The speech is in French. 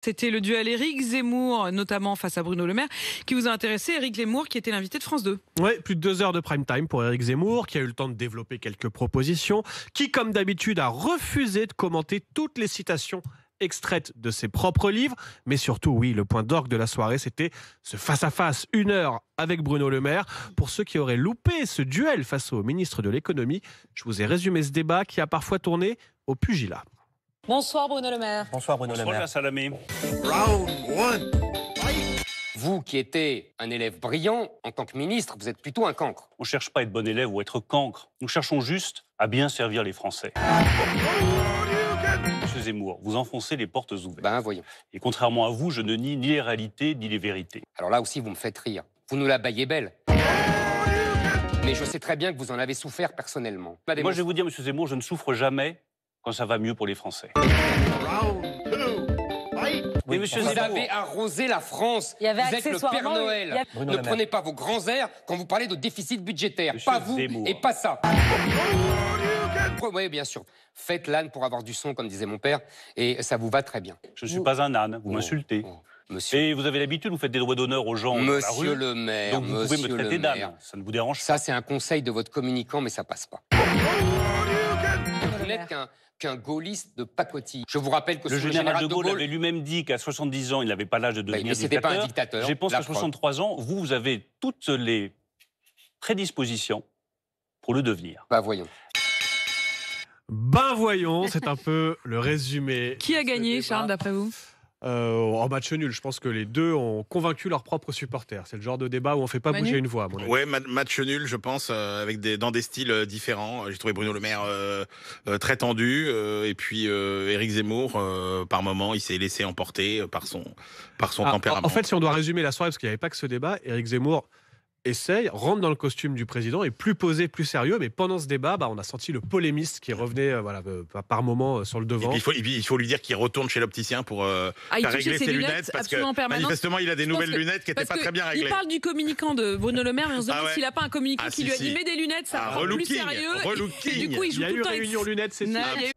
C'était le duel Éric Zemmour, notamment face à Bruno Le Maire, qui vous a intéressé. Éric Zemmour, qui était l'invité de France 2. Oui, plus de 2 heures de prime time pour Éric Zemmour, qui a eu le temps de développer quelques propositions, qui, comme d'habitude, a refusé de commenter toutes les citations extraites de ses propres livres. Mais surtout, oui, le point d'orgue de la soirée, c'était ce face-à-face, 1 heure avec Bruno Le Maire. Pour ceux qui auraient loupé ce duel face au ministre de l'économie, je vous ai résumé ce débat qui a parfois tourné au pugilat. Bonsoir Bruno Le Maire. Bonsoir Bruno Le Maire. Salamé. Round one. Vous qui étiez un élève brillant, en tant que ministre, vous êtes plutôt un cancre. On ne cherche pas à être bon élève ou être cancre. Nous cherchons juste à bien servir les Français. Monsieur Zemmour, vous enfoncez les portes ouvertes. Ben voyons. Et contrairement à vous, je ne nie ni les réalités ni les vérités. Alors là aussi, vous me faites rire. Vous nous la baillez belle. Mais je sais très bien que vous en avez souffert personnellement. Moi, je vais vous dire, monsieur Zemmour, je ne souffre jamais quand ça va mieux pour les Français. Oui, monsieur vous Zemmour, avez arrosé la France. Il y avait vous êtes le Père accessoirement Noël. Bruno Ne Le Maire. prenez pas vos grands airs quand vous parlez de déficit budgétaire. Monsieur Pas vous Zemmour. et pas ça. Oui, bien sûr. Faites l'âne pour avoir du son, comme disait mon père, et ça vous va très bien. je ne suis pas un âne, vous m'insultez. Monsieur, Et vous avez l'habitude, vous faites des droits d'honneur aux gens dans la monsieur rue. le maire, Donc vous pouvez me monsieur traiter le maire. d'âne, ça ne vous dérange pas. Ça, c'est un conseil de votre communicant, mais ça passe pas. Vous n'êtes qu'un gaulliste de pacotille. Je vous rappelle que Le sous le général de Gaulle avait lui-même dit qu'à 70 ans, il n'avait pas l'âge de devenir mais c'était dictateur. pas un dictateur, Je pense la qu'à preuve. 63 ans, vous avez toutes les prédispositions pour le devenir. Bah voyons. Ben voyons, c'est un peu le résumé. Qui a de ce gagné, débat. Charles, d'après vous? En match nul, je pense que les deux ont convaincu leurs propres supporters. C'est le genre de débat où on ne fait pas Manu bouger une voix, à mon avis. Ouais, match nul, je pense, avec dans des styles différents. J'ai trouvé Bruno Le Maire très tendu, et puis Éric Zemmour, par moment, il s'est laissé emporter par son tempérament. En fait, si on doit résumer la soirée, parce qu'il n'y avait pas que ce débat, Éric Zemmour rentre dans le costume du président, est plus posé, plus sérieux, mais pendant ce débat, on a senti le polémiste qui revenait par moment sur le Et devant. puis, il faut lui dire qu'il retourne chez l'opticien pour il faire touchait régler ses ses lunettes lunettes, parce que absolument en permanence. manifestement, il a des Je pense nouvelles que- lunettes qui n'étaient parce pas que très bien Il réglées. parle du communicant de Bruno Le Maire et on se demande Ah ouais. s'il n'a pas un communicant Ah, qui si, lui a dit si. mets des lunettes, ça Ah, rend plus relooking, sérieux. relooking. Et du coup, il Il joue y a tout eu le temps avec... réunion lunettes, c'est ça. Il y a eu